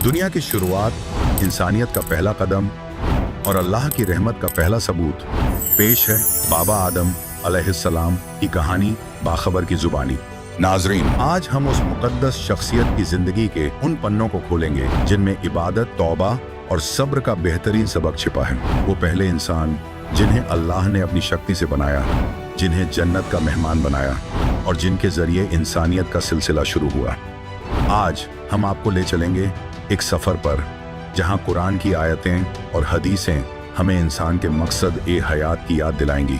दुनिया की शुरुआत, इंसानियत का पहला कदम और अल्लाह की रहमत का पहला सबूत पेश है बाबा आदम अलैहिस्सलाम की कहानी बाखबर की जुबानी। नाजरीन, आज हम उस मुकद्दस शख्सियत की जिंदगी के उन पन्नों को खोलेंगे जिनमें इबादत, तौबा और सब्र का बेहतरीन सबक छिपा है। वो पहले इंसान जिन्हें अल्लाह ने अपनी शक्ति से बनाया, जिन्हें जन्नत का मेहमान बनाया और जिनके जरिए इंसानियत का सिलसिला शुरू हुआ। आज हम आपको ले चलेंगे एक सफर पर जहां कुरान की आयतें और हदीसें हमें इंसान के मकसद ए हयात की याद दिलाएंगी।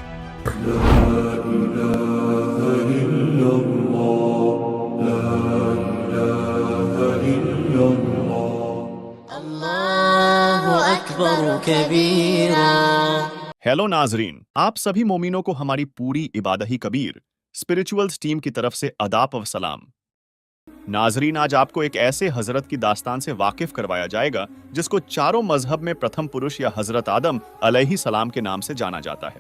हेलो नाजरीन, आप सभी मोमिनों को हमारी पूरी इबादही कबीर स्पिरिचुअल्स टीम की तरफ से अदाब व सलाम। नाजरीन, आज आपको एक ऐसे हजरत की दास्तान से वाकिफ करवाया जाएगा जिसको चारों मजहब में प्रथम पुरुष या हजरत आदम अलैहि सलाम के नाम से जाना जाता है।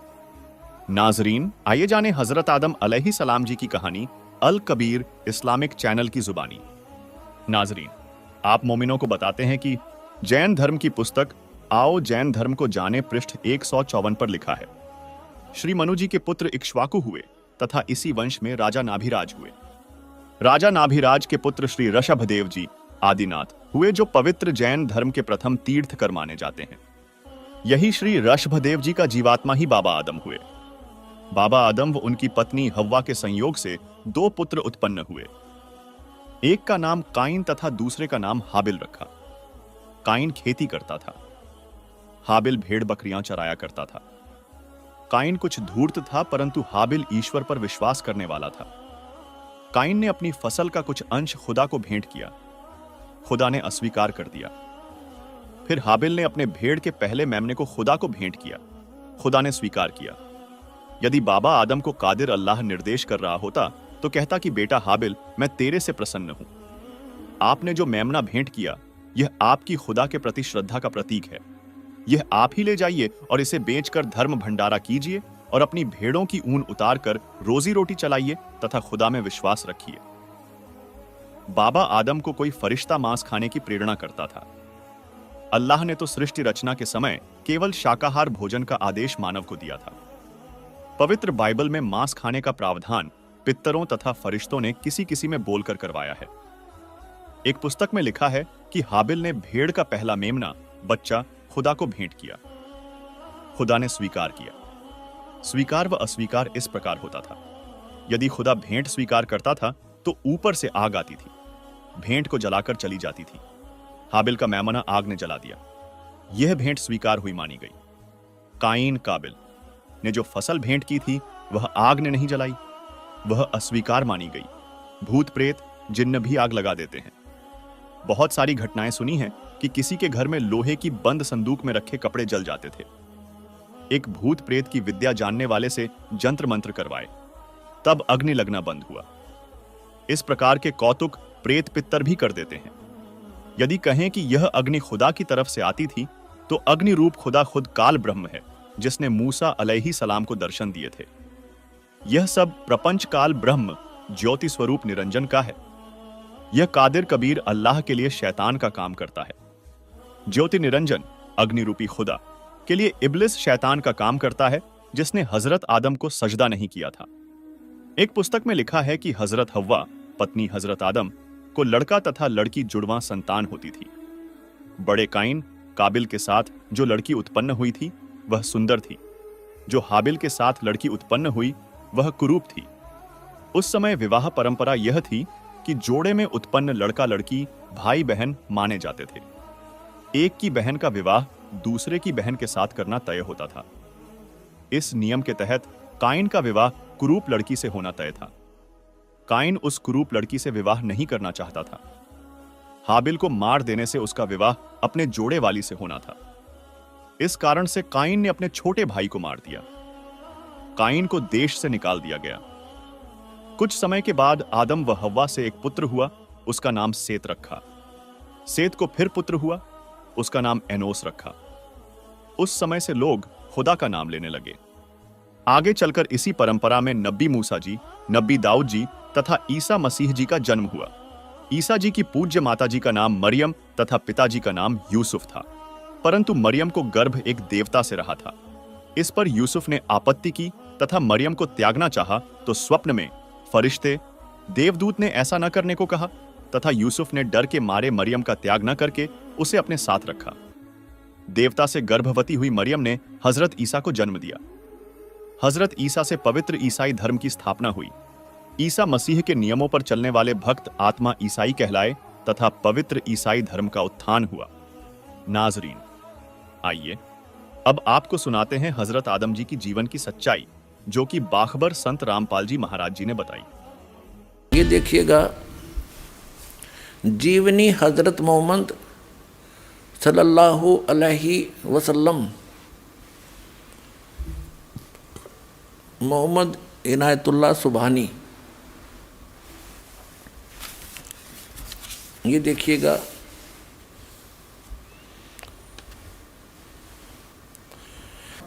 नाजरीन, आइए जाने हजरत आदम अलैहि सलाम जी की कहानी अल कबीर इस्लामिक चैनल की जुबानी। नाजरीन, आप मोमिनों को बताते हैं कि जैन धर्म की पुस्तक आओ जैन धर्म को जाने पृष्ठ 154 पर लिखा है, श्री मनु जी के पुत्र इक्ष्वाकु हुए तथा इसी वंश में राजा नाभिराज हुए। राजा नाभिराज के पुत्र श्री ऋषभदेव जी आदिनाथ हुए, जो पवित्र जैन धर्म के प्रथम तीर्थकर माने जाते हैं। यही श्री ऋषभदेव जी का जीवात्मा ही बाबा आदम हुए। बाबा आदम व उनकी पत्नी हव्वा के संयोग से दो पुत्र उत्पन्न हुए। एक का नाम काइन तथा दूसरे का नाम हाबिल रखा। काइन खेती करता था, हाबिल भेड़ बकरियां चराया करता था। काइन कुछ धूर्त था, परंतु हाबिल ईश्वर पर विश्वास करने वाला था। काइन ने अपनी फसल का कुछ अंश खुदा को भेंट किया। खुदा ने अस्वीकार कर दिया। फिर हाबिल ने अपने भेड़ के पहले मेमने को खुदा को भेंट किया। खुदा ने स्वीकार किया। यदि बाबा आदम को कादिर अल्लाह निर्देश कर रहा होता तो कहता कि बेटा हाबिल, मैं तेरे से प्रसन्न हूं। आपने जो मेमना भेंट किया, यह आपकी खुदा के प्रति श्रद्धा का प्रतीक है। यह आप ही ले जाइए और इसे बेचकर धर्म भंडारा कीजिए और अपनी भेड़ों की ऊन उतार कर रोजी रोटी चलाइए तथा खुदा में विश्वास रखिए। बाबा आदम को कोई फरिश्ता मांस खाने की प्रेरणा करता था। अल्लाह ने तो सृष्टि रचना के समय केवल शाकाहार भोजन का आदेश मानव को दिया था। पवित्र बाइबल में मांस खाने का प्रावधान पितरों तथा फरिश्तों ने किसी किसी में बोलकर करवाया है। एक पुस्तक में लिखा है कि हाबिल ने भेड़ का पहला मेमना बच्चा खुदा को भेंट किया। खुदा ने स्वीकार किया। स्वीकार व अस्वीकार इस प्रकार होता था। यदि खुदा भेंट स्वीकार करता था तो ऊपर से आग आती थी, भेंट को जलाकर चली जाती थी। हाबिल का मेमना आग ने जला दिया। यह भेंट स्वीकार हुई मानी गई। काइन काबिल ने जो फसल भेंट की थी वह आग ने नहीं जलाई, वह अस्वीकार मानी गई। भूत प्रेत जिन्न भी आग लगा देते हैं। बहुत सारी घटनाएं सुनी हैं कि किसी के घर में लोहे की बंद संदूक में रखे कपड़े जल जाते थे। एक भूत प्रेत की विद्या जानने वाले से जंत्र मंत्र करवाए, तब अग्नि लगना बंद हुआ। इस प्रकार के कौतुक प्रेत पितर भी कर देते हैं। यदि कहें कि यह अग्नि खुदा की तरफ से आती थी तो अग्नि रूप खुदा खुद काल ब्रह्म है, जिसने मूसा अलैहि सलाम को दर्शन दिए थे। यह सब प्रपंच काल ब्रह्म ज्योति स्वरूप निरंजन का है। यह कादिर कबीर अल्लाह के लिए शैतान का काम करता है। ज्योति निरंजन अग्नि रूपी खुदा के लिए इब्लिस शैतान का काम करता है, जिसने हजरत आदम को सजदा नहीं किया था। एक पुस्तक में लिखा है कि हजरत हव्वा पत्नी हजरत आदम को लड़का तथा लड़की जुड़वां संतान होती थी। बड़े काइन काबिल के साथ जो लड़की उत्पन्न हुई थी वह सुंदर थी। जो हाबिल के साथ लड़की उत्पन्न हुई वह कुरूप थी। उस समय विवाह परंपरा यह थी कि जोड़े में उत्पन्न लड़का लड़की भाई बहन माने जाते थे। एक की बहन का विवाह दूसरे की बहन के साथ करना तय होता था। इस नियम के तहत काइन का विवाह कुरूप लड़की से होना तय था। काइन उस कुरूप लड़की से विवाह नहीं करना चाहता था। हाबिल को मार देने से उसका विवाह अपने जोड़े वाली से होना था। इस कारण से काइन ने अपने छोटे भाई को मार दिया। काइन को देश से निकाल दिया गया। कुछ समय के बाद आदम व हव्वा से एक पुत्र हुआ, उसका नाम सेत रखा। सेत को फिर पुत्र हुआ, उसका नाम एनोस रखा। उस समय से लोग खुदा का नाम लेने लगे। आगे चलकर इसी परंपरा में नबी मूसा जी, नबी दाऊद जी तथा ईसा मसीह जी का जन्म हुआ। ईसा जी की पूज्य माता जी का नाम मरियम तथा पिताजी का नाम यूसुफ था, परंतु मरियम को गर्भ एक देवता से रहा था। इस पर यूसुफ ने आपत्ति की तथा मरियम को त्यागना चाहा तो स्वप्न में फरिश्ते देवदूत ने ऐसा न करने को कहा तथा यूसुफ ने डर के मारे मरियम का त्याग न करके उसे अपने साथ रखा। देवता से गर्भवती हुई मरियम ने हजरत ईसा को जन्म दिया। हजरत ईसा से पवित्र ईसाई धर्म की स्थापना हुई। ईसा मसीह के नियमों पर चलने वाले भक्त आत्मा ईसाई कहलाए तथा पवित्र ईसाई धर्म का उत्थान हुआ। नाजरीन, आइए अब आपको सुनाते हैं हजरत आदम जी की जीवन की सच्चाई, जो कि बाखबर संत रामपाल जी महाराज जी ने बताई। ये देखिएगा, जीवनी हजरत मोहम्मद सल्लल्लाहु अलैहि वसल्लम, मोहम्मद इनायतुल्लाह सुबहानी। ये देखिएगा,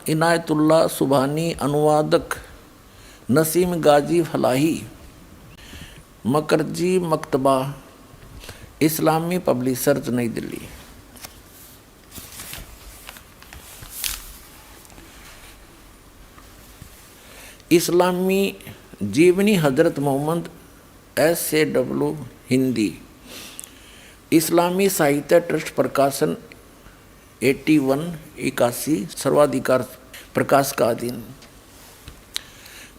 इनायतुल्लाह सुबहानी, अनुवादक नसीम गाजी फलाही, मकरजी मकतबा, इस्लामी पब्लिशर्स, नई दिल्ली। इस्लामी जीवनी हजरत मोहम्मद SAW, हिंदी, इस्लामी साहित्य ट्रस्ट, प्रकाशन 81 सर्वाधिकार प्रकाश का अधीन।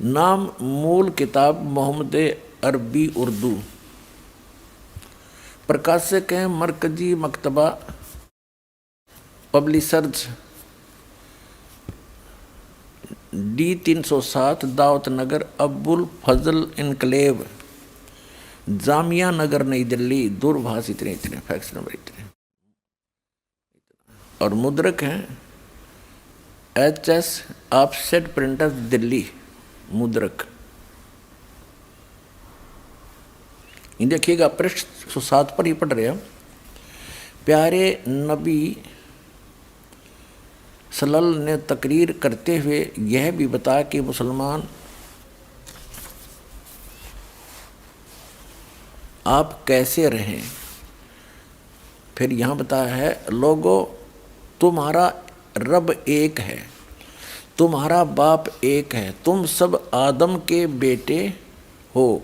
नाम मूल किताब मोहम्मद अरबी उर्दू। प्रकाशक हैं मरकजी मकतबा, पब्लिशर्स D307, दावत नगर, अब्बुल फजल इनकलेव, जामिया नगर, नई दिल्ली। दूरभाष इतने फैक्स नंबर इतने। और मुद्रक हैं HS ऑफसेट प्रिंटर्स, दिल्ली, मुद्रक। देखिएगा, पृष्ठ 107 पर ही पढ़ रहे हैं। प्यारे नबी सल्लल्लाहु ने तकरीर करते हुए यह भी बताया कि मुसलमान आप कैसे रहें। फिर यहाँ बताया है, लोगों तुम्हारा रब एक है, तुम्हारा बाप एक है, तुम सब आदम के बेटे हो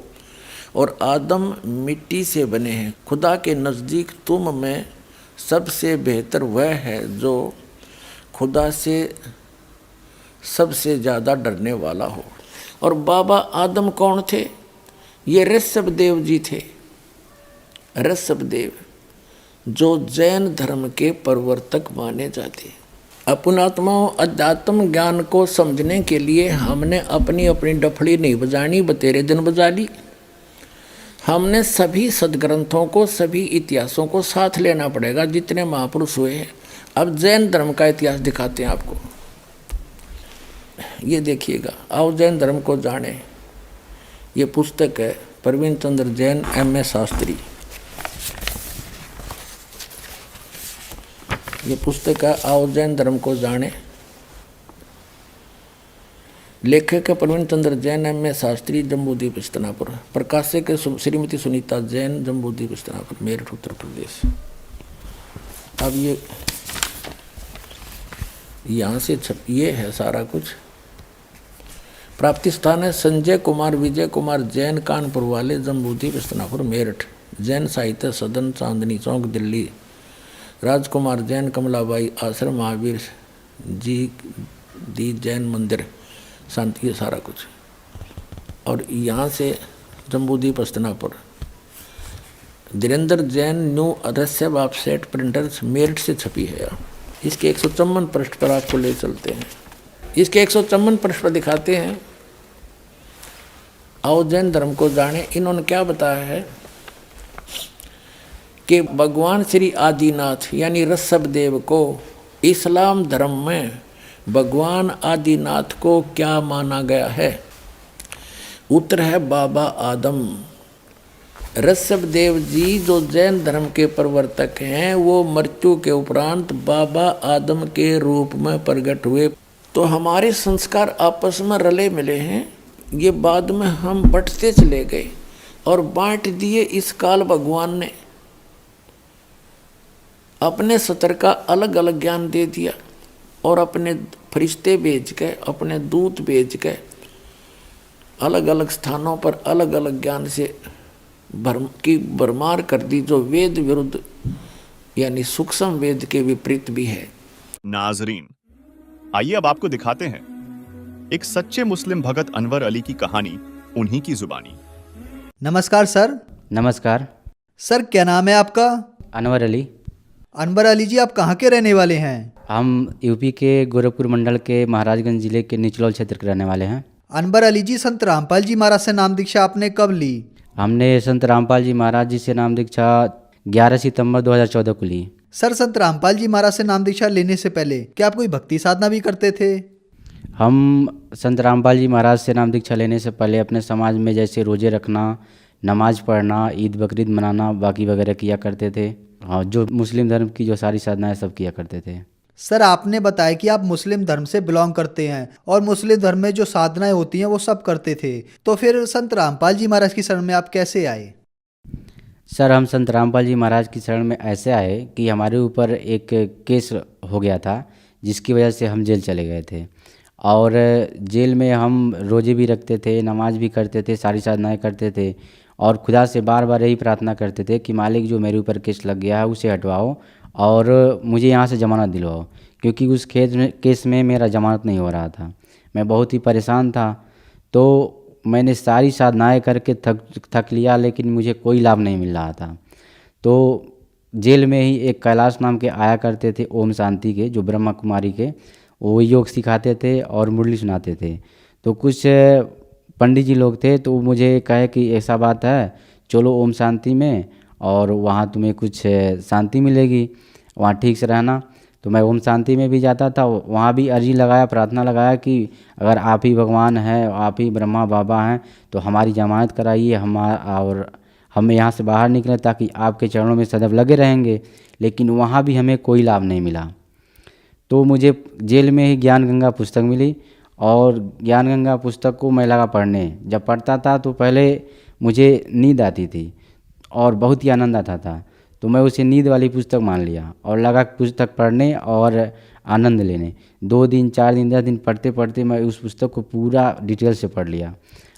और आदम मिट्टी से बने हैं। खुदा के नज़दीक तुम में सबसे बेहतर वह है जो खुदा से सबसे ज़्यादा डरने वाला हो। और बाबा आदम कौन थे? ये ऋषभदेव जी थे। ऋषभदेव जो जैन धर्म के प्रवर्तक माने जाते। अपनात्माओं, अध्यात्म ज्ञान को समझने के लिए हमने अपनी अपनी डफड़ी नहीं बजानी, बतेरे दिन बजा ली। हमने सभी सदग्रंथों को, सभी इतिहासों को साथ लेना पड़ेगा, जितने महापुरुष हुए हैं। अब जैन धर्म का इतिहास दिखाते हैं आपको। ये देखिएगा, आओ जैन धर्म को जाने। ये पुस्तक है प्रवीण चंद्र जैन, MA शास्त्री। ये पुस्तक है आओ जैन धर्म को जाने। लेखक है प्रवीण चंद्र जैन, MA शास्त्री, जम्बूद्वीप इस्तनापुर। प्रकाशक है श्रीमती सुनीता जैन, जम्बूद्वीप इस्तनापुर, मेरठ, उत्तर प्रदेश। अब ये यहाँ से ये है सारा कुछ। प्राप्ति स्थान है संजय कुमार विजय कुमार जैन, कानपुर वाले, जम्बूद्वीप इस्तनापुर, मेरठ। जैन साहित्य सदन, चांदनी चौक, दिल्ली। राजकुमार जैन, कमलाबाई आश्रम, महावीर जी दी जैन मंदिर, शांति, सारा कुछ। और यहाँ से जम्बूद्वीप इस्तनापुर। धीरेन्द्र जैन, न्यू अदस्य ऑफसेट प्रिंटर्स, मेरठ से छपी है। इसके 154 पृष्ठ पर आपको ले चलते हैं। इसके 154 पृष्ठ पर दिखाते हैं, आओ जैन धर्म को जाने। इन्होंने क्या बताया है कि भगवान श्री आदिनाथ यानी ऋषभदेव को इस्लाम धर्म में भगवान आदिनाथ को क्या माना गया है? उत्तर है बाबा आदम। ऋषभदेव जी जो जैन धर्म के प्रवर्तक हैं, वो मृत्यु के उपरांत बाबा आदम के रूप में प्रकट हुए। तो हमारे संस्कार आपस में रले मिले हैं, ये बाद में हम बंटते चले गए। और बांट दिए इस काल भगवान ने। अपने सतर का अलग अलग ज्ञान दे दिया और अपने फरिश्ते भेज के, अपने दूत भेज के अलग अलग स्थानों पर अलग अलग ज्ञान से भरमार कर दी, जो वेद विरुद्ध यानी सूक्ष्म वेद के विपरीत भी है। नाजरीन, आइए अब आपको दिखाते हैं एक सच्चे मुस्लिम भगत अनवर अली की कहानी, उन्हीं की जुबानी। नमस्कार सर। नमस्कार। सर क्या नाम है आपका? अनवर अली। अनवर अली जी, आप कहाँ के रहने वाले हैं? हम यूपी के गोरखपुर मंडल के महाराजगंज जिले के निचलौल क्षेत्र के रहने वाले हैं। अनवर अली जी, संत रामपाल जी महाराज से नाम दीक्षा आपने कब ली? हमने संत रामपाल जी महाराज जी से नाम दीक्षा 11 सितंबर 2014 को ली। सर, संत रामपाल जी महाराज से नाम दीक्षा लेने से पहले क्या आप कोई भक्ति साधना भी करते थे? हम संत रामपाल जी महाराज से नाम दीक्षा लेने से पहले अपने समाज में जैसे रोजे रखना, नमाज पढ़ना, ईद बकरीद मनाना, बाकी वगैरह किया करते थे। हाँ, जो मुस्लिम धर्म की जो सारी साधनाएं सब किया करते थे। सर, आपने बताया कि आप मुस्लिम धर्म से बिलोंग करते हैं और मुस्लिम धर्म में जो साधनाएं होती हैं वो सब करते थे, तो फिर संत रामपाल जी महाराज की शरण में आप कैसे आए? सर, हम संत रामपाल जी महाराज की शरण में ऐसे आए कि हमारे ऊपर एक केस हो गया था, जिसकी वजह से हम जेल चले गए थे। और जेल में हम रोजे भी रखते थे, नमाज भी करते थे, सारी साधनाएं करते थे और खुदा से बार बार यही प्रार्थना करते थे कि मालिक जो मेरे ऊपर केस लग गया है उसे हटवाओ और मुझे यहाँ से ज़मानत दिलवाओ, क्योंकि उस केस में मेरा ज़मानत नहीं हो रहा था। मैं बहुत ही परेशान था। तो मैंने सारी साधनाएं करके थक लिया, लेकिन मुझे कोई लाभ नहीं मिल रहा था। तो जेल में ही एक कैलाश नाम के आया करते थे ओम शांति के, जो ब्रह्मा कुमारी के, वो योग सिखाते थे और मुरली सुनाते थे। तो कुछ पंडित जी लोग थे, तो मुझे कहे कि ऐसा बात है, चलो ओम शांति में और वहाँ तुम्हें कुछ शांति मिलेगी, वहाँ ठीक से रहना। तो मैं ओम शांति में भी जाता था, वहाँ भी अर्जी लगाया, प्रार्थना लगाया कि अगर आप ही भगवान हैं, आप ही ब्रह्मा बाबा हैं, तो हमारी जमानत कराइए और हम यहाँ से बाहर निकलें ताकि आपके चरणों में सदैव लगे रहेंगे। लेकिन वहाँ भी हमें कोई लाभ नहीं मिला। तो मुझे जेल में ही ज्ञान गंगा पुस्तक मिली और ज्ञान गंगा पुस्तक को मैं लगा पढ़ने। जब पढ़ता था तो पहले मुझे नींद आती थी और बहुत ही आनंद आता था, तो मैं उसे नींद वाली पुस्तक मान लिया और लगा पुस्तक पढ़ने और आनंद लेने। 2 दिन 4 दिन 10 दिन पढ़ते पढ़ते मैं उस पुस्तक को पूरा डिटेल से पढ़ लिया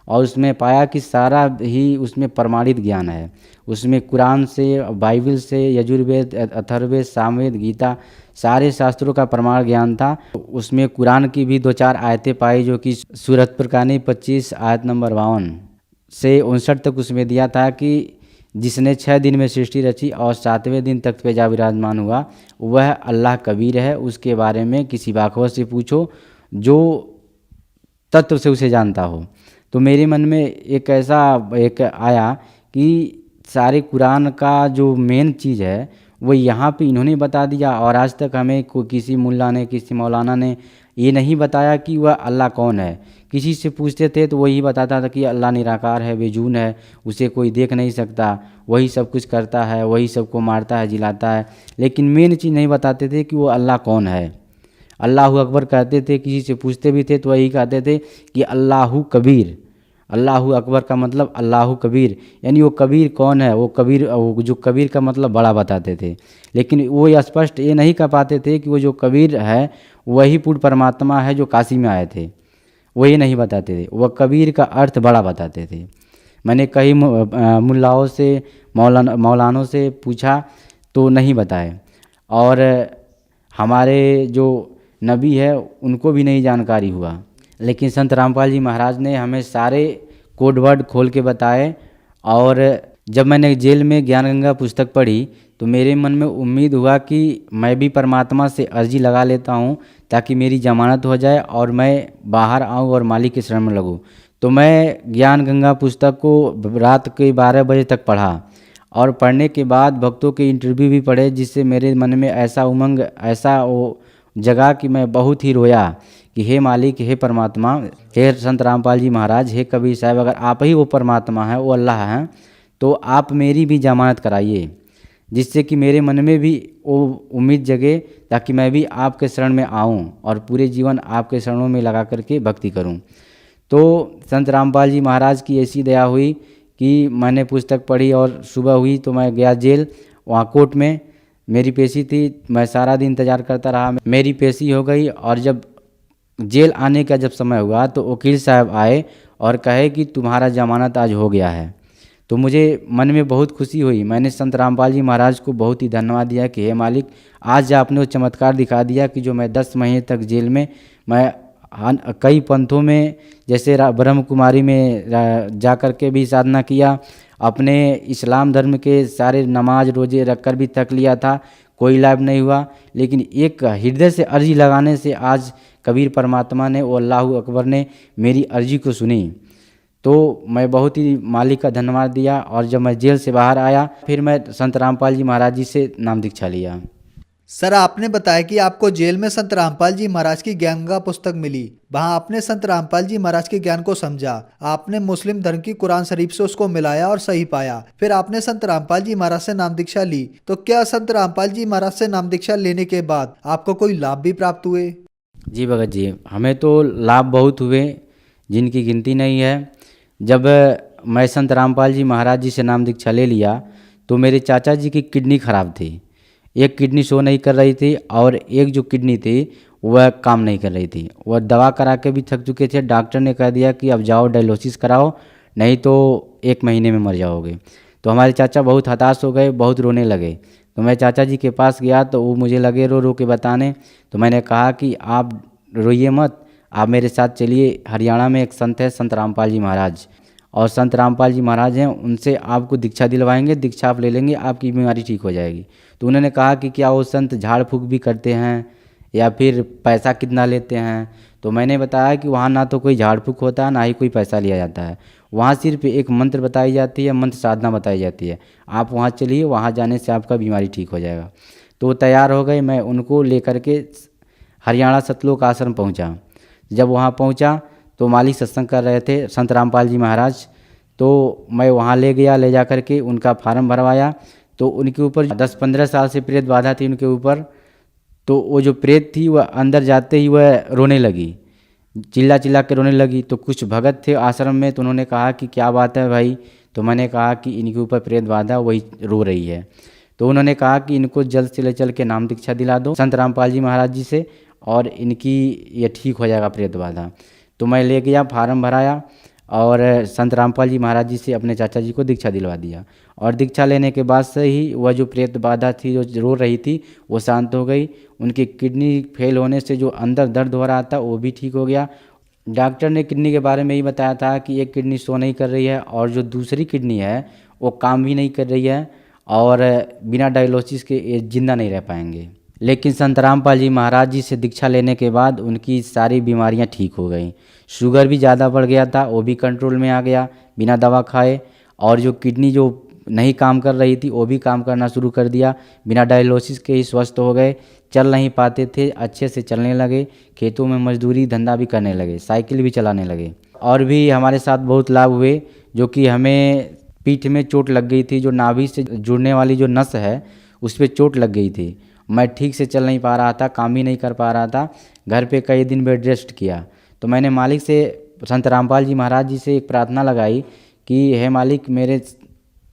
और उसमें पाया कि सारा ही उसमें प्रमाणित ज्ञान है। उसमें कुरान से, बाइबल से, यजुर्वेद, अथर्ववेद, सामवेद, गीता, सारे शास्त्रों का प्रमाण ज्ञान था। उसमें कुरान की भी 2-4 आयतें पाई, जो कि सूरत फुरकानी 25 आयत नंबर 52 से 59 तक उसमें दिया था कि जिसने 6 दिन में सृष्टि रची और 7वें दिन तख्त पे जा विराजमान हुआ, वह अल्लाह कबीर है। उसके बारे में किसी बाखबर से पूछो जो तत्व से उसे जानता हो। तो मेरे मन में एक आया कि सारे कुरान का जो मेन चीज़ है वो यहाँ पे इन्होंने बता दिया और आज तक हमें किसी मुल्ला ने, किसी मौलाना ने ये नहीं बताया कि वह अल्लाह कौन है। किसी से पूछते थे तो वही बताता था कि अल्लाह निराकार है, बेजून है, उसे कोई देख नहीं सकता, वही सब कुछ करता है, वही सबको मारता है, जिलाता है। लेकिन मेन चीज़ नहीं बताते थे कि वो अल्लाह कौन है। अल्लाहू अकबर कहते थे, किसी से पूछते भी थे तो वही कहते थे कि अल्लाहू कबीर। अल्लाहू अकबर का मतलब अल्लाहू कबीर, यानी वो कबीर कौन है, वो जो कबीर का मतलब बड़ा बताते थे। लेकिन वो स्पष्ट ये नहीं कह पाते थे कि वो जो कबीर है वही पूर्ण परमात्मा है जो काशी में आए थे, वो ये नहीं बताते थे। वह कबीर का अर्थ बड़ा बताते थे। मैंने कई मुल्लाओं से, मौलानों से पूछा तो नहीं बताए, और हमारे जो नबी है उनको भी नहीं जानकारी हुआ। लेकिन संत रामपाल जी महाराज ने हमें सारे कोड वर्ड खोल के बताए। और जब मैंने जेल में ज्ञान गंगा पुस्तक पढ़ी तो मेरे मन में उम्मीद हुआ कि मैं भी परमात्मा से अर्जी लगा लेता हूँ ताकि मेरी जमानत हो जाए और मैं बाहर आऊँ और मालिक के शरण में लगूँ। तो मैं ज्ञान गंगा पुस्तक को रात के 12 बजे तक पढ़ा और पढ़ने के बाद भक्तों के इंटरव्यू भी पढ़े, जिससे मेरे मन में ऐसा उमंग, ऐसा वो जगा कि मैं बहुत ही रोया कि हे मालिक, हे परमात्मा, हे संत रामपाल जी महाराज, हे कबीर साहब, अगर आप ही वो परमात्मा हैं, वो अल्लाह हैं, तो आप मेरी भी जमानत कराइए, जिससे कि मेरे मन में भी वो उम्मीद जगे ताकि मैं भी आपके शरण में आऊं और पूरे जीवन आपके शरणों में लगा करके भक्ति करूं। तो संत रामपाल जी महाराज की ऐसी दया हुई कि मैंने पुस्तक पढ़ी और सुबह हुई तो मैं गया जेल। वहाँ कोर्ट में मेरी पेशी थी, मैं सारा दिन इंतज़ार करता रहा। मेरी पेशी हो गई और जब जेल आने का जब समय हुआ तो वकील साहब आए और कहे कि तुम्हारा ज़मानत आज हो गया है। तो मुझे मन में बहुत खुशी हुई। मैंने संत रामपाल जी महाराज को बहुत ही धन्यवाद दिया कि हे मालिक, आज आपने वो चमत्कार दिखा दिया कि जो मैं 10 महीने तक जेल में, मैं कई पंथों में जैसे ब्रह्म कुमारी में जा कर के भी साधना किया, अपने इस्लाम धर्म के सारे नमाज रोजे रख कर भी थक लिया था, कोई लाभ नहीं हुआ। लेकिन एक हृदय से अर्जी लगाने से आज कबीर परमात्मा ने, वो अल्लाह अकबर ने मेरी अर्जी को सुनी। तो मैं बहुत ही मालिक का धन्यवाद दिया। और जब मैं जेल से बाहर आया फिर मैं संत रामपाल जी महाराज जी से नाम दीक्षा लिया। सर, आपने बताया कि आपको जेल में संत रामपाल जी महाराज की ज्ञान का पुस्तक मिली। वहां आपने संत रामपाल जी महाराज के ज्ञान को समझा। आपने मुस्लिम धर्म की कुरान शरीफ से उसको मिलाया और सही पाया। फिर आपने संत रामपाल जी महाराज से नाम दीक्षा ली। तो क्या संत रामपाल जी महाराज से नाम दीक्षा लेने के बाद आपको कोई लाभ भी प्राप्त हुए? जी भगत जी, हमें तो लाभ बहुत हुए जिनकी गिनती नहीं है। जब मैं संत रामपाल जी महाराज जी से नाम दीक्षा ले लिया तो मेरे चाचा जी की किडनी खराब थी। एक किडनी शो नहीं कर रही थी और एक जो किडनी थी वह काम नहीं कर रही थी। वह दवा करा के भी थक चुके थे। डॉक्टर ने कह दिया कि अब जाओ डायलिसिस कराओ, नहीं तो 1 महीने में मर जाओगे। तो हमारे चाचा बहुत हताश हो गए, बहुत रोने लगे। तो मैं चाचा जी के पास गया तो वो मुझे लगे रो रो के बताने। तो मैंने कहा कि आप रोइए मत, आप मेरे साथ चलिए। हरियाणा में एक संत है संत रामपाल जी महाराज, और संत रामपाल जी महाराज हैं, उनसे आपको दीक्षा दिलवाएंगे, दीक्षा आप ले लेंगे, आपकी बीमारी ठीक हो जाएगी। तो उन्होंने कहा कि क्या वो संत झाड़ फूँक भी करते हैं या फिर पैसा कितना लेते हैं? तो मैंने बताया कि वहाँ ना तो कोई झाड़ फूँक होता है, ना ही कोई पैसा लिया जाता है। वहाँ सिर्फ एक मंत्र बताई जाती है, मंत्र साधना बताई जाती है। आप वहाँ चलिए, वहाँ जाने से आपका बीमारी ठीक हो जाएगा। तो वो तैयार हो गए। मैं उनको लेकर के हरियाणा सतलोक आश्रम पहुँचा। जब वहाँ पहुँचा तो मालिक सत्संग कर रहे थे संत रामपाल जी महाराज। तो मैं वहाँ ले गया, ले जा कर के उनका फार्म भरवाया। तो उनके ऊपर 10-15 साल से प्रेत बाधा थी उनके ऊपर। तो वो जो प्रेत थी वह अंदर जाते ही वह रोने लगी, चिल्ला चिल्ला के रोने लगी। तो कुछ भगत थे आश्रम में, तो उन्होंने कहा कि क्या बात है भाई? तो मैंने कहा कि इनके ऊपर प्रेत बाधा, वही रो रही है। तो उन्होंने कहा कि इनको जल्द से चल के नाम दीक्षा दिला दो संत रामपाल जी महाराज जी से, और इनकी ये ठीक हो जाएगा प्रेत बाधा। तो मैं ले गया, फार्म भराया और संत रामपाल जी महाराज जी से अपने चाचा जी को दीक्षा दिलवा दिया। और दीक्षा लेने के बाद से ही वह जो प्रेत बाधा थी, जो रो रही थी, वो शांत हो गई। उनकी किडनी फेल होने से जो अंदर दर्द हो रहा था वो भी ठीक हो गया। डॉक्टर ने किडनी के बारे में ही बताया था कि एक किडनी शो नहीं कर रही है और जो दूसरी किडनी है वो काम भी नहीं कर रही है, और बिना डायलिसिस के ये जिंदा नहीं रह पाएंगे। लेकिन संत रामपाल जी महाराज जी से दीक्षा लेने के बाद उनकी सारी बीमारियां ठीक हो गई। शुगर भी ज़्यादा बढ़ गया था, वो भी कंट्रोल में आ गया बिना दवा खाए। और जो किडनी जो नहीं काम कर रही थी वो भी काम करना शुरू कर दिया, बिना डायलिसिस के ही स्वस्थ हो गए। चल नहीं पाते थे, अच्छे से चलने लगे, खेतों में मजदूरी धंधा भी करने लगे, साइकिल भी चलाने लगे। और भी हमारे साथ बहुत लाभ हुए, जो कि हमें पीठ में चोट लग गई थी, जो नाभि से जुड़ने वाली जो नस है उस पर चोट लग गई थी। मैं ठीक से चल नहीं पा रहा था, काम भी नहीं कर पा रहा था, घर पे कई दिन बेड रेस्ट किया। तो मैंने मालिक से, संत रामपाल जी महाराज जी से एक प्रार्थना लगाई कि हे मालिक, मेरे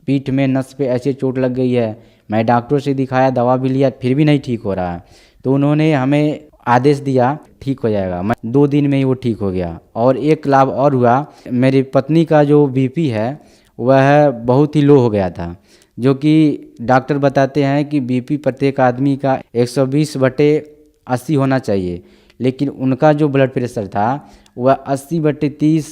पीठ में नस पे ऐसे चोट लग गई है, मैं डॉक्टरों से दिखाया, दवा भी लिया, फिर भी नहीं ठीक हो रहा है। तो उन्होंने हमें आदेश दिया ठीक हो जाएगा। मैं 2 दिन में ही वो ठीक हो गया। और एक लाभ और हुआ, मेरी पत्नी का जो बीपी है वह बहुत ही लो हो गया था, जो कि डॉक्टर बताते हैं कि बीपी प्रत्येक आदमी का 120/80 होना चाहिए, लेकिन उनका जो ब्लड प्रेशर था वह 80/30,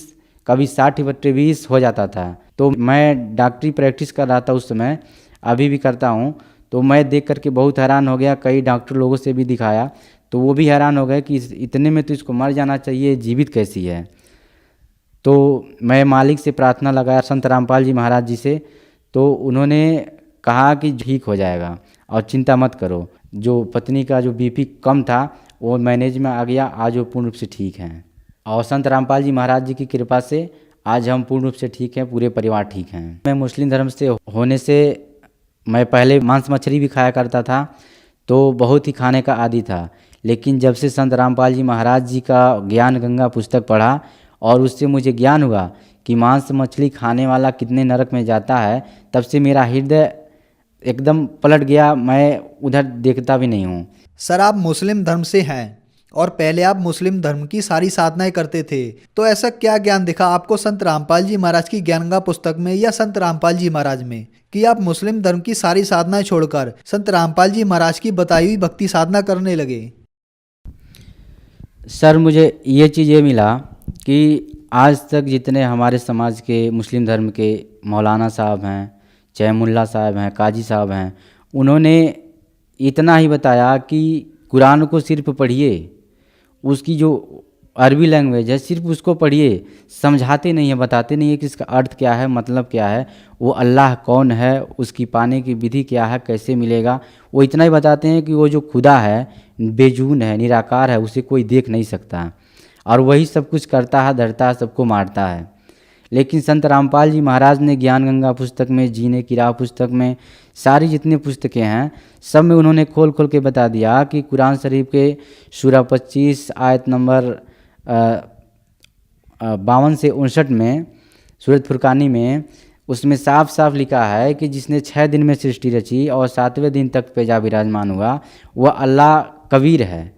कभी 60/20 हो जाता था। तो मैं डॉक्टरी प्रैक्टिस कर रहा था उस समय, अभी भी करता हूँ। तो मैं देख करके बहुत हैरान हो गया, कई डॉक्टर लोगों से भी दिखाया तो वो भी हैरान हो गए कि इतने में तो इसको मर जाना चाहिए, जीवित कैसी है। तो मैं मालिक से प्रार्थना लगाया, संत रामपाल जी महाराज जी से। तो उन्होंने कहा कि ठीक हो जाएगा और चिंता मत करो। जो पत्नी का जो बीपी कम था वो मैनेज में आ गया, आज वो पूर्ण रूप से ठीक हैं। और संत रामपाल जी महाराज जी की कृपा से आज हम पूर्ण रूप से ठीक हैं, पूरे परिवार ठीक हैं। मैं मुस्लिम धर्म से होने से मैं पहले मांस मछली भी खाया करता था, तो बहुत ही खाने का आदी था। लेकिन जब से संत रामपाल जी महाराज जी का ज्ञान गंगा पुस्तक पढ़ा और उससे मुझे ज्ञान हुआ कि मांस मछली खाने वाला कितने नरक में जाता है, तब से मेरा हृदय एकदम पलट गया, मैं उधर देखता भी नहीं हूँ। सर, आप मुस्लिम धर्म से हैं और पहले आप मुस्लिम धर्म की सारी साधनाएं करते थे, तो ऐसा क्या ज्ञान दिखा आपको संत रामपाल जी महाराज की ज्ञानगंगा पुस्तक में या संत रामपाल जी महाराज में कि आप मुस्लिम धर्म की सारी साधनाएं छोड़कर संत रामपाल जी महाराज की बताई हुई भक्ति साधना करने लगे? सर, मुझे ये चीज़ ये मिला कि आज तक जितने हमारे समाज के मुस्लिम धर्म के मौलाना साहब हैं, चाहे मुल्ला साहब हैं, काजी साहब हैं, उन्होंने इतना ही बताया कि कुरान को सिर्फ पढ़िए, उसकी जो अरबी लैंग्वेज है सिर्फ उसको पढ़िए, समझाते नहीं है, बताते नहीं है कि इसका अर्थ क्या है, मतलब क्या है, वो अल्लाह कौन है, उसकी पाने की विधि क्या है, कैसे मिलेगा। वो इतना ही बताते हैं कि वो जो खुदा है बेजून है, निराकार है, उसे कोई देख नहीं सकता और वही सब कुछ करता है, धरता है, सबको मारता है। लेकिन संत रामपाल जी महाराज ने ज्ञान गंगा पुस्तक में, जीने की राह पुस्तक में, सारी जितनी पुस्तकें हैं सब में उन्होंने खोल खोल के बता दिया कि कुरान शरीफ के सूरा 25 आयत नंबर 52 से 59 में, सूरत फुरकानी में, उसमें साफ साफ लिखा है कि जिसने 6 दिन में सृष्टि रची और 7वें दिन तक पे जा विराजमान हुआ, वह अल्लाह कबीर है,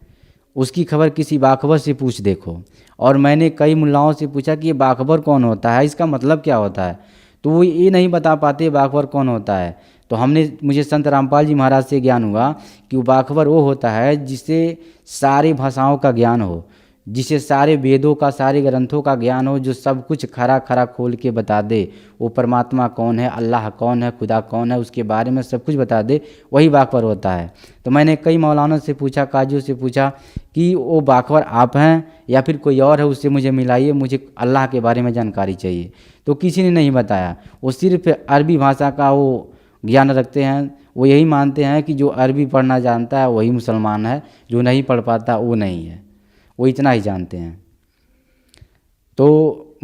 उसकी खबर किसी बाखबर से पूछ देखो। और मैंने कई मुल्लाओं से पूछा कि ये बाखबर कौन होता है, इसका मतलब क्या होता है, तो वो ये नहीं बता पाते बाखबर कौन होता है। तो मुझे संत रामपाल जी महाराज से ज्ञान हुआ कि वो बाखबर वो होता है जिसे सारी भाषाओं का ज्ञान हो, जिसे सारे वेदों का, सारे ग्रंथों का ज्ञान हो, जो सब कुछ खरा खरा खोल के बता दे, वो परमात्मा कौन है, अल्लाह कौन है, खुदा कौन है, उसके बारे में सब कुछ बता दे, वही बाखबर होता है। तो मैंने कई मौलाना से पूछा, काजियों से पूछा कि वो बाखबर आप हैं या फिर कोई और है, उससे मुझे मिलाइए, मुझे अल्लाह के बारे में जानकारी चाहिए। तो किसी ने नहीं बताया। वो सिर्फ अरबी भाषा का वो ज्ञान रखते हैं। वो यही मानते हैं कि जो अरबी पढ़ना जानता है वही मुसलमान है, जो नहीं पढ़ पाता वो नहीं है, वो इतना ही जानते हैं। तो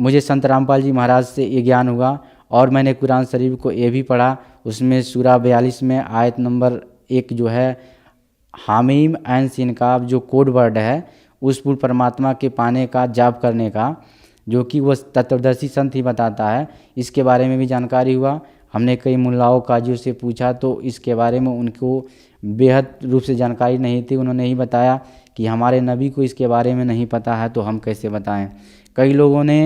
मुझे संत रामपाल जी महाराज से ये ज्ञान हुआ और मैंने कुरान शरीफ को ये भी पढ़ा, उसमें सूरा 42 में आयत नंबर 1 जो है हामीम ऐन सीन का जो कोड वर्ड है, उस पूर्ण परमात्मा के पाने का, जाप करने का, जो कि वो तत्वदर्शी संत ही बताता है, इसके बारे में भी जानकारी हुआ। हमने कई मुल्लाओं काजियों से पूछा तो इसके बारे में उनको बेहद रूप से जानकारी नहीं थी। उन्होंने ही बताया कि हमारे नबी को इसके बारे में नहीं पता है तो हम कैसे बताएं। कई लोगों ने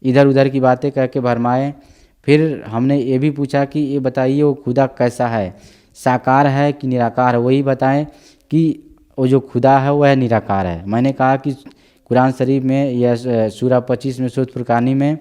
इधर उधर की बातें कह के भरमाए। फिर हमने ये भी पूछा कि ये बताइए वो खुदा कैसा है, साकार है कि निराकार है, वही बताएं कि वो जो खुदा है वह निराकार है। मैंने कहा कि कुरान शरीफ में यह सूरा 25 में, सूरत फुरकानी में,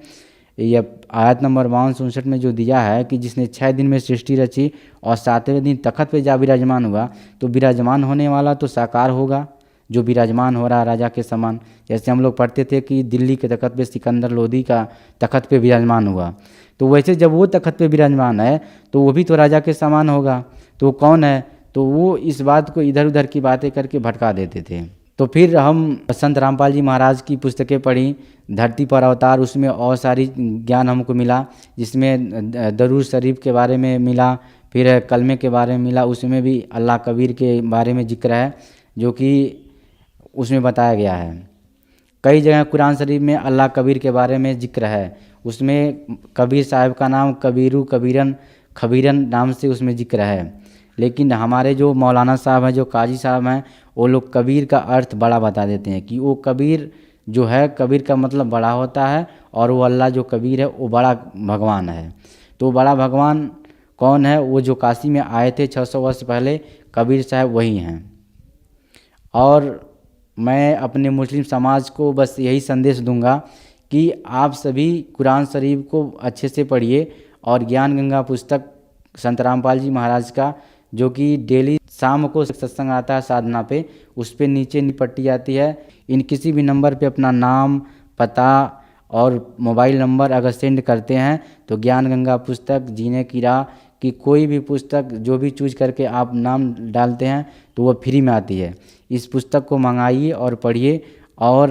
यह आयत नंबर 52-59 में जो दिया है कि जिसने 6 दिन में सृष्टि रची और 7वें दिन तखत पे जा विराजमान हुआ, तो विराजमान होने वाला तो साकार होगा, जो विराजमान हो रहा है राजा के समान। जैसे हम लोग पढ़ते थे कि दिल्ली के तखत पे सिकंदर लोदी का तखत पे विराजमान हुआ, तो वैसे जब वो तखत पे विराजमान है तो वो भी तो राजा के समान होगा। तो वो कौन है, तो वो इस बात को इधर उधर की बातें करके भटका देते थे। तो फिर हम संत रामपाल जी महाराज की पुस्तकें पढ़ी, धरती पर अवतार, उसमें और सारी ज्ञान हमको मिला, जिसमें दरूद शरीफ के बारे में मिला, फिर कलमे के बारे में मिला, उसमें भी अल्लाह कबीर के बारे में जिक्र है जो कि उसमें बताया गया है। कई जगह कुरान शरीफ में अल्लाह कबीर के बारे में जिक्र है, उसमें कबीर साहब का नाम कबीरू कबीरन खबीरन नाम से उसमें जिक्र है। लेकिन हमारे जो मौलाना साहब हैं, जो काजी साहब हैं, वो लोग कबीर का अर्थ बड़ा बता देते हैं कि वो कबीर जो है, कबीर का मतलब बड़ा होता है, और वो अल्लाह जो कबीर है वो बड़ा भगवान है। तो बड़ा भगवान कौन है, वो जो काशी में आए थे 600 वर्ष पहले, कबीर साहब वही हैं। और मैं अपने मुस्लिम समाज को बस यही संदेश दूंगा कि आप सभी कुरान शरीफ को अच्छे से पढ़िए और ज्ञान गंगा पुस्तक संत रामपाल जी महाराज का, जो कि डेली शाम को सत्संग आता है साधना पे, उस पे नीचे निपट्टी आती है। इन किसी भी नंबर पे अपना नाम, पता और मोबाइल नंबर अगर सेंड करते हैं तो ज्ञान गंगा पुस्तक, जीने की राह की कोई भी पुस्तक जो भी चूज करके आप नाम डालते हैं तो वह फ्री में आती है। इस पुस्तक को मंगाइए और पढ़िए और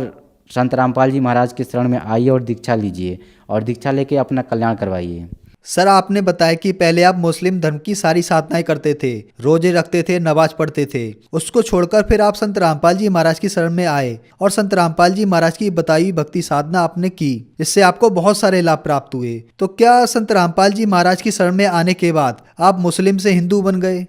संत रामपाल जी महाराज के शरण में आइए और दीक्षा लीजिए और दीक्षा लेके अपना कल्याण करवाइए। सर आपने बताया कि पहले आप मुस्लिम धर्म की सारी साधनाएं करते थे, रोजे रखते थे, नमाज पढ़ते थे। उसको छोड़कर फिर आप संत रामपाल जी महाराज की शरण में आए और संत रामपाल जी महाराज की बताई हुई भक्ति साधना आपने की, जिससे आपको बहुत सारे लाभ प्राप्त हुए। तो क्या संत रामपाल जी महाराज की शरण में आने के बाद आप मुस्लिम से हिंदू बन गए?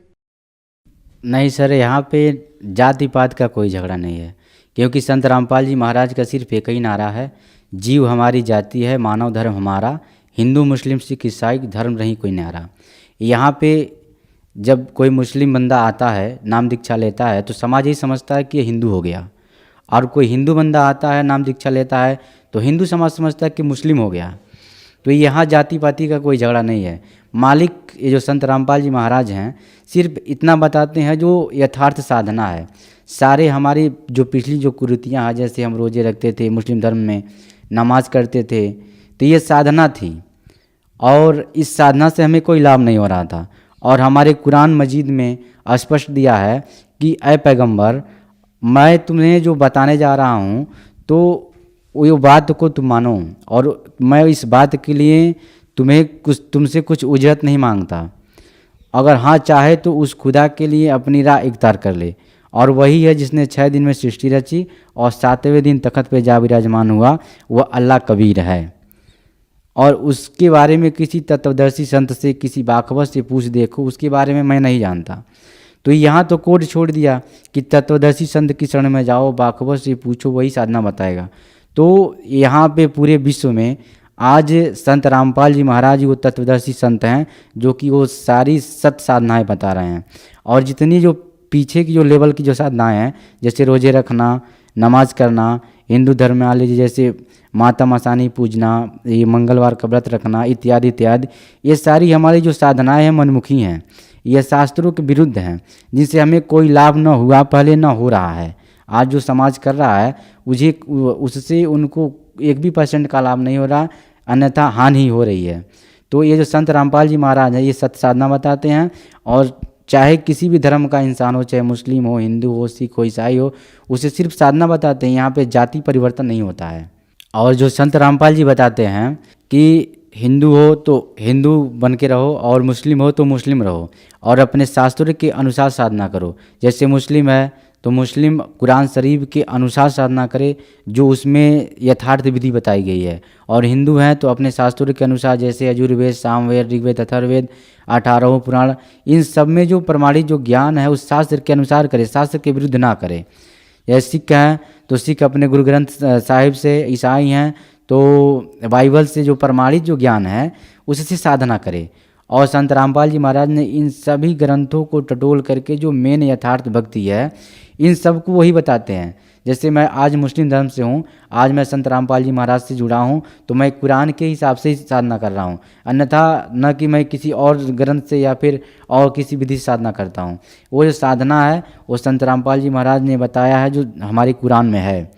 नहीं सर, यहाँ पे जाति पात का कोई झगड़ा नहीं है, क्योंकि संत रामपाल जी महाराज का सिर्फ एक ही नारा है, जीव हमारी जाति है, मानव धर्म हमारा, हिंदू मुस्लिम सिख ईसाई धर्म नहीं कोई न्यारा। यहाँ पे जब कोई मुस्लिम बंदा आता है, नाम दीक्षा लेता है, तो समाज यही समझता है कि ये हिंदू हो गया, और कोई हिंदू बंदा आता है, नाम दीक्षा लेता है, तो हिंदू समाज समझता है कि मुस्लिम हो गया। तो यहाँ जाति पाति का कोई झगड़ा नहीं है। मालिक ये जो संत रामपाल जी महाराज हैं, सिर्फ इतना बताते हैं जो यथार्थ साधना है। सारे हमारी जो पिछली जो कुरीतियाँ हैं, जैसे हम रोजे रखते थे, मुस्लिम धर्म में नमाज करते थे, तो ये साधना थी, और इस साधना से हमें कोई लाभ नहीं हो रहा था। और हमारे कुरान मजीद में स्पष्ट दिया है कि ऐ पैगंबर, मैं तुम्हें जो बताने जा रहा हूँ तो वो बात को तुम मानो, और मैं इस बात के लिए तुमसे कुछ उजरत नहीं मांगता। अगर हाँ चाहे तो उस खुदा के लिए अपनी राह इख्तियार कर ले, और वही है जिसने 6 दिन में सृष्टि रची और 7वें दिन तख्त पे जा विराजमान हुआ, वह अल्लाह कबीर है। और उसके बारे में किसी तत्वदर्शी संत से, किसी बाखबर से पूछ देखो, उसके बारे में मैं नहीं जानता। तो यहाँ तो कोड छोड़ दिया कि तत्वदर्शी संत की शरण में जाओ, बाखबर से पूछो, वही साधना बताएगा। तो यहाँ पे पूरे विश्व में आज संत रामपाल जी महाराज वो तत्वदर्शी संत हैं, जो कि वो सारी सत्य साधनाएँ बता रहे हैं। और जितनी जो पीछे की जो लेवल की जो साधनाएँ हैं, जैसे रोजे रखना, नमाज करना, हिंदू धर्म में आले जैसे माता मसानी पूजना, ये मंगलवार का व्रत रखना, इत्यादि इत्यादि, ये सारी हमारी जो साधनाएं हैं मनमुखी हैं, ये शास्त्रों के विरुद्ध हैं, जिनसे हमें कोई लाभ न हुआ, पहले न हो रहा है। आज जो समाज कर रहा है उससे उनको 1% का लाभ नहीं हो रहा, अन्यथा हानि हो रही है। तो ये जो संत रामपाल जी महाराज हैं, ये सत्य साधना बताते हैं, और चाहे किसी भी धर्म का इंसान हो, चाहे मुस्लिम हो, हिंदू हो, सिख हो, ईसाई हो, उसे सिर्फ साधना बताते हैं। यहाँ पे जाति परिवर्तन नहीं होता है। और जो संत रामपाल जी बताते हैं कि हिंदू हो तो हिंदू बन के रहो, और मुस्लिम हो तो मुस्लिम रहो, और अपने शास्त्रों के अनुसार साधना करो। जैसे मुस्लिम है तो मुस्लिम कुरान शरीफ के अनुसार साधना करे, जो उसमें यथार्थ विधि बताई गई है। और हिंदू हैं तो अपने शास्त्रों के अनुसार, जैसे यजुर्वेद, सामवेद, ऋग्वेद, अथर्ववेद, 18 पुराण, इन सब में जो प्रमाणित जो ज्ञान है उस शास्त्र के अनुसार करे, शास्त्र के विरुद्ध ना करे। जैसे सिख हैं तो सिख अपने गुरु ग्रंथ साहिब से, ईसाई हैं तो बाइबल से जो प्रमाणित जो ज्ञान है उससे साधना करे। और संत रामपाल जी महाराज ने इन सभी ग्रंथों को टटोल करके जो मेन यथार्थ भक्ति है, इन सब को वही बताते हैं। जैसे मैं आज मुस्लिम धर्म से हूँ, आज मैं संत रामपाल जी महाराज से जुड़ा हूँ, तो मैं कुरान के हिसाब से ही साधना कर रहा हूँ, अन्यथा न कि मैं किसी और ग्रंथ से या फिर और किसी विधि से साधना करता हूँ। वो जो साधना है वो संत रामपाल जी महाराज ने बताया है, जो हमारी कुरान में है,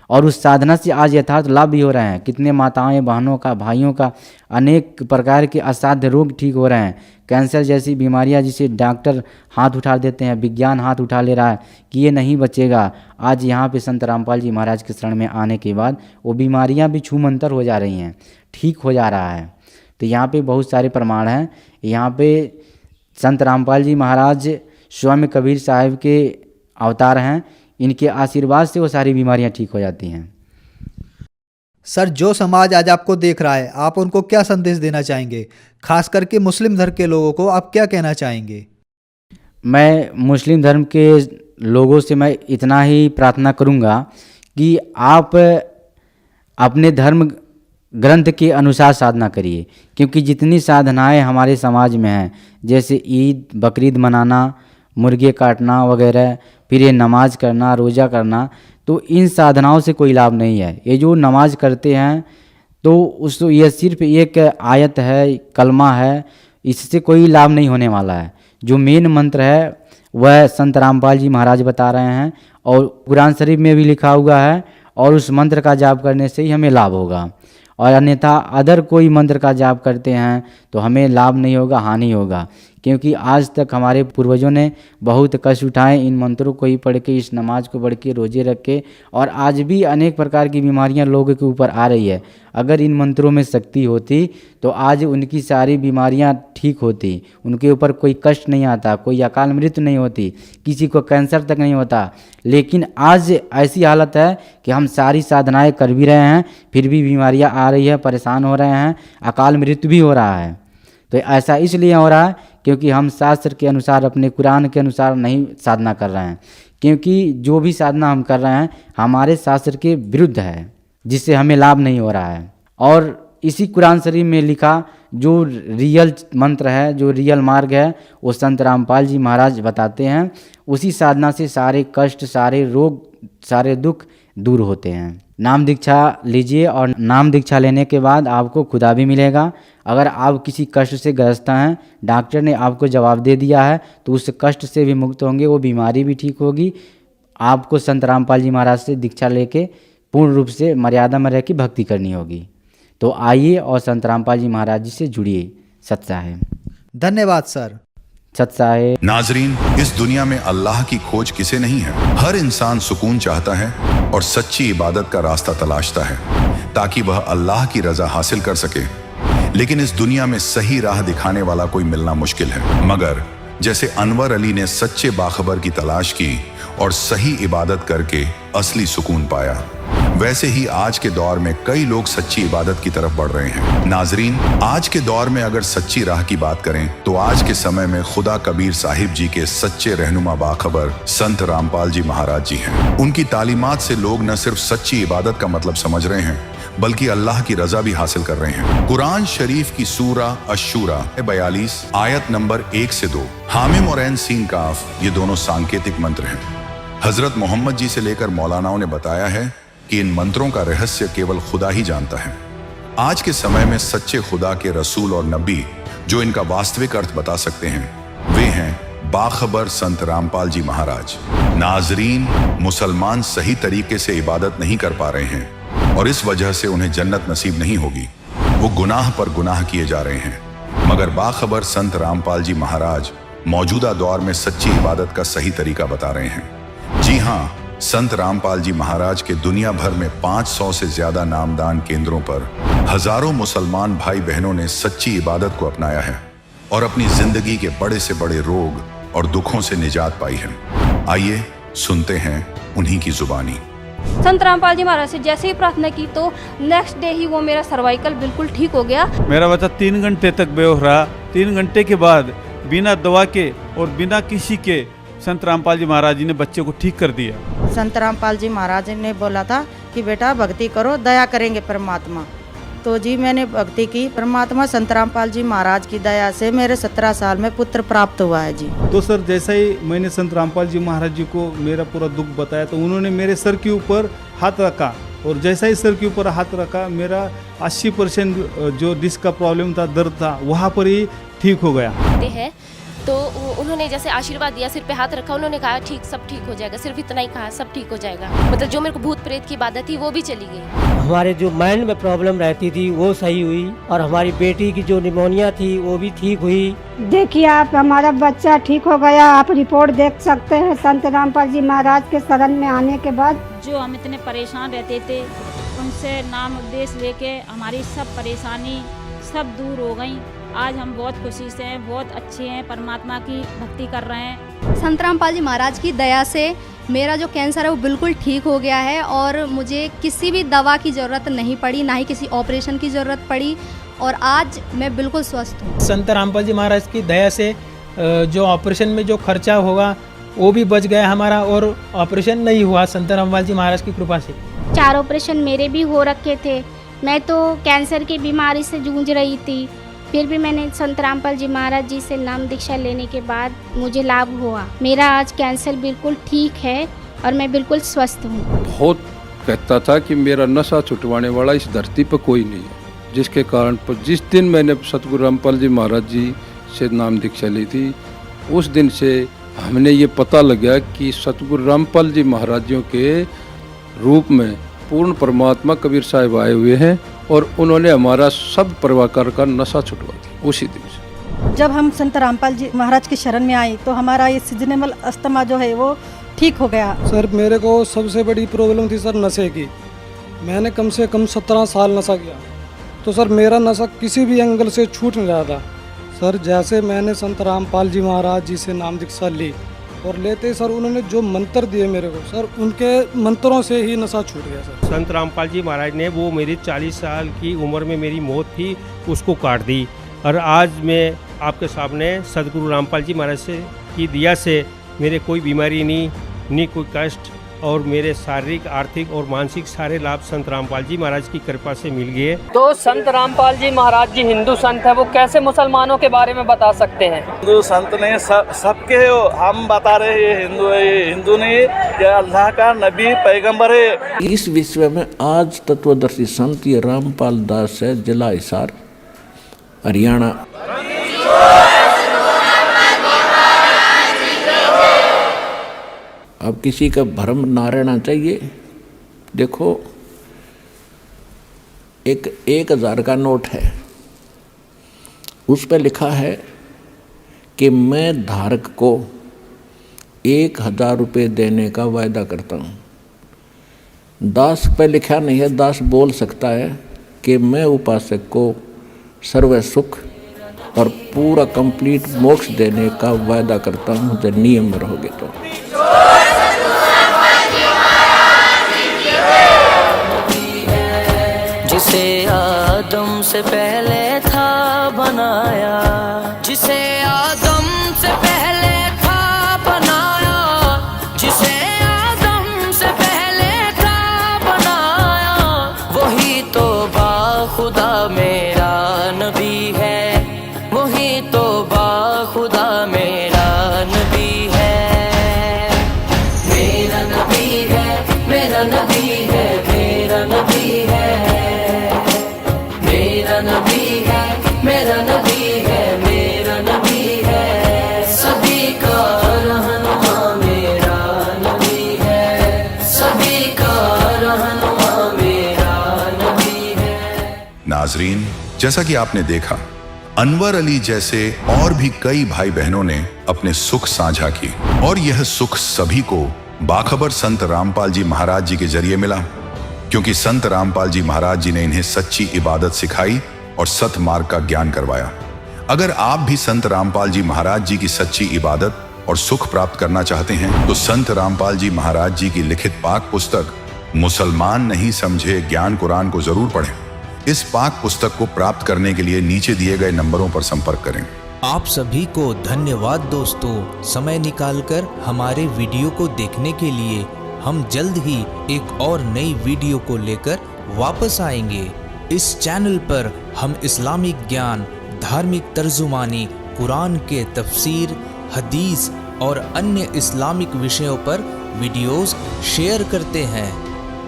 और उस साधना से आज यथार्थ लाभ भी हो रहे हैं। कितने माताएं, बहनों का, भाइयों का अनेक प्रकार के असाध्य रोग ठीक हो रहे हैं। कैंसर जैसी बीमारियां जिसे डॉक्टर हाथ उठा देते हैं, विज्ञान हाथ उठा ले रहा है कि ये नहीं बचेगा, आज यहाँ पे संत रामपाल जी महाराज के शरण में आने के बाद वो बीमारियां भी छूमंतर हो जा रही हैं, ठीक हो जा रहा है। तो यहाँ पे बहुत सारे प्रमाण हैं। यहाँ पे संत रामपाल जी महाराज स्वयं कबीर साहिब के अवतार हैं, इनके आशीर्वाद से वो सारी बीमारियां ठीक हो जाती हैं। सर, जो समाज आज आपको देख रहा है, आप उनको क्या संदेश देना चाहेंगे? खास करके मुस्लिम धर्म के लोगों को आप क्या कहना चाहेंगे? मैं मुस्लिम धर्म के लोगों से मैं इतना ही प्रार्थना करूंगा कि आप अपने धर्म ग्रंथ के अनुसार साधना करिए, क्योंकि जितनी साधनाएं हमारे समाज में हैं, जैसे ईद, बकरीद मनाना, मुर्गे काटना वगैरह, फिर ये नमाज करना, रोज़ा करना, तो इन साधनाओं से कोई लाभ नहीं है। ये जो नमाज करते हैं तो ये सिर्फ एक आयत है, कलमा है, इससे कोई लाभ नहीं होने वाला है। जो मेन मंत्र है वह संत रामपाल जी महाराज बता रहे हैं, और कुरान शरीफ में भी लिखा हुआ है, और उस मंत्र का जाप करने से ही हमें लाभ होगा। और अन्यथा अदर कोई मंत्र का जाप करते हैं तो हमें लाभ नहीं होगा, हानि होगा। क्योंकि आज तक हमारे पूर्वजों ने बहुत कष्ट उठाए इन मंत्रों को ही पढ़ के, इस नमाज को पढ़ के, रोजे रख के, और आज भी अनेक प्रकार की बीमारियां लोगों के ऊपर आ रही है। अगर इन मंत्रों में शक्ति होती तो आज उनकी सारी बीमारियां ठीक होती, उनके ऊपर कोई कष्ट नहीं आता, कोई अकाल मृत्यु नहीं होती, किसी को कैंसर तक नहीं होता। लेकिन आज ऐसी हालत है कि हम सारी साधनाएं कर भी रहे हैं, फिर भी बीमारियां आ रही है, परेशान हो रहे हैं, अकाल मृत्यु भी हो रहा है। तो ऐसा इसलिए हो रहा है क्योंकि हम शास्त्र के अनुसार, अपने कुरान के अनुसार नहीं साधना कर रहे हैं, क्योंकि जो भी साधना हम कर रहे हैं हमारे शास्त्र के विरुद्ध है, जिससे हमें लाभ नहीं हो रहा है। और इसी कुरान शरीफ में लिखा जो रियल मंत्र है, जो रियल मार्ग है, वो संत रामपाल जी महाराज बताते हैं। उसी साधना से सारे कष्ट, सारे रोग, सारे दुख दूर होते हैं। नाम दीक्षा लीजिए और नाम दीक्षा लेने के बाद आपको खुदा भी मिलेगा। अगर आप किसी कष्ट से ग्रस्त हैं, डॉक्टर ने आपको जवाब दे दिया है, तो उस कष्ट से भी मुक्त होंगे, वो बीमारी भी ठीक होगी। आपको संत रामपाल जी महाराज से दीक्षा लेके पूर्ण रूप से मर्यादा में रह के भक्ति करनी होगी। तो आइए और संत रामपाल जी महाराज जी से जुड़िए। सत साहेब। धन्यवाद सर। सत साहेब। नाजरीन, इस दुनिया में अल्लाह की खोज किसे नहीं है। हर इंसान सुकून चाहता है और सच्ची इबादत का रास्ता तलाशता है ताकि वह अल्लाह की रजा हासिल कर सके। लेकिन इस दुनिया में सही राह दिखाने वाला कोई मिलना मुश्किल है। मगर जैसे अनवर अली ने सच्चे बाखबर की तलाश की और सही इबादत करके असली सुकून पाया, वैसे ही आज के दौर में कई लोग सच्ची इबादत की तरफ बढ़ रहे हैं। नाजरीन, आज के दौर में अगर सच्ची राह की बात करें तो आज के समय में खुदा कबीर साहिब जी के सच्चे रहनुमा बाखबर संत रामपाल जी महाराज जी हैं। उनकी तालीमात से लोग न सिर्फ सच्ची इबादत का मतलब समझ रहे हैं बल्कि अल्लाह की रजा भी हासिल कर रहे हैं। कुरान शरीफ की सूरा अश-शूरा 42 आयत नंबर 1 से 2, हामिम और ऐन सीन काफ, ये दोनों सांकेतिक मंत्र हैं। हजरत मोहम्मद जी से लेकर मौलानाओं ने बताया है कि इन मंत्रों का रहस्य केवल खुदा ही जानता है। आज के समय में सच्चे खुदा के रसूल और नबी जो इनका वास्तविक अर्थ बता सकते हैं, वे हैं बाखबर संत रामपाल जी महाराज। नाजरीन, मुसलमान सही तरीके से इबादत नहीं कर पा रहे हैं और इस वजह से उन्हें जन्नत नसीब नहीं होगी। वो गुनाह पर गुनाह किए जा रहे हैं। मगर बाखबर संत रामपाल जी महाराज मौजूदा दौर में सच्ची इबादत का सही तरीका बता रहे हैं। जी हाँ, संत रामपाल जी महाराज के दुनिया भर में 500 से ज्यादा नामदान केंद्रों पर हजारों मुसलमान भाई बहनों ने सच्ची इबादत को अपनाया है और अपनी जिंदगी के बड़े से बड़े रोग और दुखों से निजात पाई है। आइए सुनते हैं उन्हीं की जुबानी। संत रामपाल जी महाराज से जैसे ही प्रार्थना की तो नेक्स्ट डे ही वो मेरा सर्वाइकल बिल्कुल ठीक हो गया। मेरा बच्चा 3 घंटे तक बेहोश रहा। 3 घंटे के बाद बिना दवा के और बिना किसी के संत रामपाल जी महाराज जी ने बच्चे को ठीक कर दिया। संत रामपाल जी महाराज ने बोला था कि बेटा भक्ति करो, दया करेंगे परमात्मा। तो जी मैंने भक्ति की, परमात्मा संत रामपाल जी महाराज की दया से मेरे 17 साल में पुत्र प्राप्त हुआ है जी। तो सर, जैसा ही मैंने संत रामपाल जी महाराज जी को मेरा पूरा दुख बताया तो उन्होंने मेरे सर के ऊपर हाथ रखा और जैसा ही सर के ऊपर हाथ रखा, मेरा 80% जो डिस्क का प्रॉब्लम था, दर्द था, वहाँ पर ही ठीक हो गया है। तो उन्होंने जैसे आशीर्वाद दिया, सिर पे हाथ रखा, उन्होंने कहा ठीक, सब ठीक हो जाएगा। सिर्फ इतना ही कहा, सब ठीक हो जाएगा। मतलब जो मेरे को भूत प्रेत की बाधा थी वो भी चली गई। हमारे जो माइंड में प्रॉब्लम रहती थी वो सही हुई और हमारी बेटी की जो निमोनिया थी वो भी ठीक हुई। देखिए आप, हमारा बच्चा ठीक हो गया। आप रिपोर्ट देख सकते हैं। संत रामपाल जी महाराज के शरण में आने के बाद जो हम इतने परेशान रहते थे, उनसे नाम उपदेश लेके हमारी सब परेशानी सब दूर हो गई। आज हम बहुत खुशी से हैं, बहुत अच्छे हैं, परमात्मा की भक्ति कर रहे हैं। संत रामपाल जी महाराज की दया से मेरा जो कैंसर है वो बिल्कुल ठीक हो गया है और मुझे किसी भी दवा की ज़रूरत नहीं पड़ी, ना ही किसी ऑपरेशन की ज़रूरत पड़ी और आज मैं बिल्कुल स्वस्थ हूँ। संत रामपाल जी महाराज की दया से जो ऑपरेशन में जो खर्चा होगा वो भी बच गया हमारा और ऑपरेशन नहीं हुआ संत रामपाल जी महाराज की कृपा से। 4 ऑपरेशन मेरे भी हो रखे थे। मैं तो कैंसर की बीमारी से जूझ रही थी, फिर भी मैंने संत रामपाल जी महाराज जी से नाम दीक्षा लेने के बाद मुझे लाभ हुआ। मेरा आज कैंसर बिल्कुल ठीक है और मैं बिल्कुल स्वस्थ हूँ। बहुत कहता था कि मेरा नशा छुटवाने वाला इस धरती पर कोई नहीं है, जिसके कारण पर जिस दिन मैंने सतगुरु रामपाल जी महाराज जी से नाम दीक्षा ली थी, उस दिन से हमने ये पता लगा कि सतगुरु रामपाल जी महाराज जी के रूप में पूर्ण परमात्मा कबीर साहिब आए हुए हैं और उन्होंने हमारा सब प्रकार का नशा छुटवा दिया उसी दिन से। जब हम संत रामपाल जी महाराज की शरण में आए तो हमारा ये सीजनेबल अस्थमा जो है वो ठीक हो गया। सर मेरे को सबसे बड़ी प्रॉब्लम थी सर नशे की। मैंने कम से कम 17 साल नशा किया, तो सर मेरा नशा किसी भी एंगल से छूट नहीं रहा था। सर जैसे मैंने संत रामपाल जी महाराज जी से नाम दीक्षा ली और लेते सर उन्होंने जो मंत्र दिए मेरे को, सर उनके मंत्रों से ही नशा छूट गया। सर संत रामपाल जी महाराज ने वो मेरी 40 साल की उम्र में मेरी मौत थी उसको काट दी, और आज मैं आपके सामने सदगुरु रामपाल जी महाराज से की दिया से मेरे कोई बीमारी नहीं कोई कष्ट, और मेरे शारीरिक आर्थिक और मानसिक सारे लाभ संत रामपाल जी महाराज की कृपा से मिल गए। तो संत रामपाल जी महाराज जी हिंदू संत है, वो कैसे मुसलमानों के बारे में बता सकते हैं? हिंदू संत नहीं, सबके हम बता रहे हैं, ये हिंदू है, ये हिंदू नहीं, ये अल्लाह का नबी पैगंबर है। इस विश्व में आज तत्वदर्शी संत ये रामपाल दास है, जिला हिसार, हरियाणा। अब किसी का भ्रम ना रहना चाहिए। देखो 1,000 का नोट है, उस पर लिखा है कि मैं धारक को 1,000 रुपये देने का वायदा करता हूँ। दास पे लिखा नहीं है, दास बोल सकता है कि मैं उपासक को सर्व सुख और पूरा कंप्लीट मोक्ष देने का वायदा करता हूँ जब नियम में रहोगे तो। जिसे आदम से पहले था बनाया, जिसे आदम से पहले था बनाया, जिसे आदम से पहले था बनाया, वही तो बाखुदा मेरा नबी है, वही तो बाखुदा मेरा नबी है। मेरा नबी है, मेरा नबी है, मेरा नबी है, मेरा नबी है, मेरा नबी है, मेरा नबी है, सभी का रहनुमा मेरा नबी है, सभी का रहनुमा मेरा नबी है। नाजरीन, जैसा कि आपने देखा, अनवर अली जैसे और भी कई भाई बहनों ने अपने सुख साझा की, और यह सुख सभी को बाखबर संत रामपाल जी महाराज जी के जरिए मिला, क्योंकि संत रामपाल जी महाराज जी ने इन्हें सच्ची इबादत सिखाई और सत मार्ग का ज्ञान करवाया। अगर आप भी संत रामपाल जी महाराज जी की सच्ची इबादत और सुख प्राप्त करना चाहते हैं तो संत रामपाल जी महाराज जी की लिखित पाक पुस्तक मुसलमान नहीं समझे ज्ञान कुरान को जरूर पढ़ें। इस पाक पुस्तक को प्राप्त करने के लिए नीचे दिए गए नंबरों पर संपर्क करें। आप सभी को धन्यवाद दोस्तों, समय निकालकर हमारे वीडियो को देखने के लिए। हम जल्द ही एक और नई वीडियो को लेकर वापस आएंगे। इस चैनल पर हम इस्लामिक ज्ञान, धार्मिक तर्जुमानी, कुरान के तफसीर, हदीस और अन्य इस्लामिक विषयों पर वीडियोस शेयर करते हैं।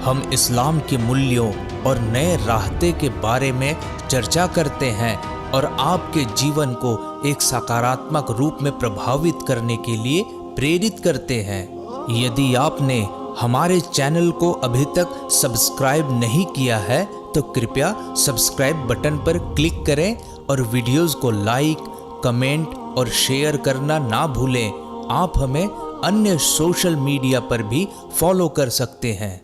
हम इस्लाम के मूल्यों और नए रास्ते के बारे में चर्चा करते हैं और आपके जीवन को एक सकारात्मक रूप में प्रभावित करने के लिए प्रेरित करते हैं। यदि आपने हमारे चैनल को अभी तक सब्सक्राइब नहीं किया है तो कृपया सब्सक्राइब बटन पर क्लिक करें और वीडियोस को लाइक, कमेंट और शेयर करना ना भूलें। आप हमें अन्य सोशल मीडिया पर भी फॉलो कर सकते हैं।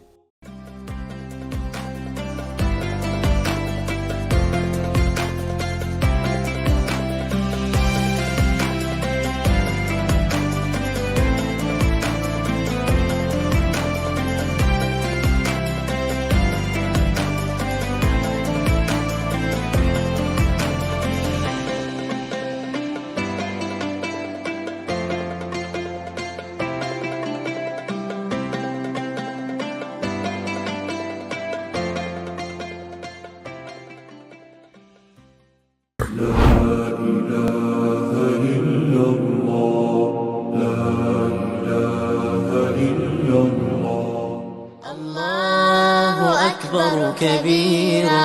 अल्लाहु अकबर कबीरा।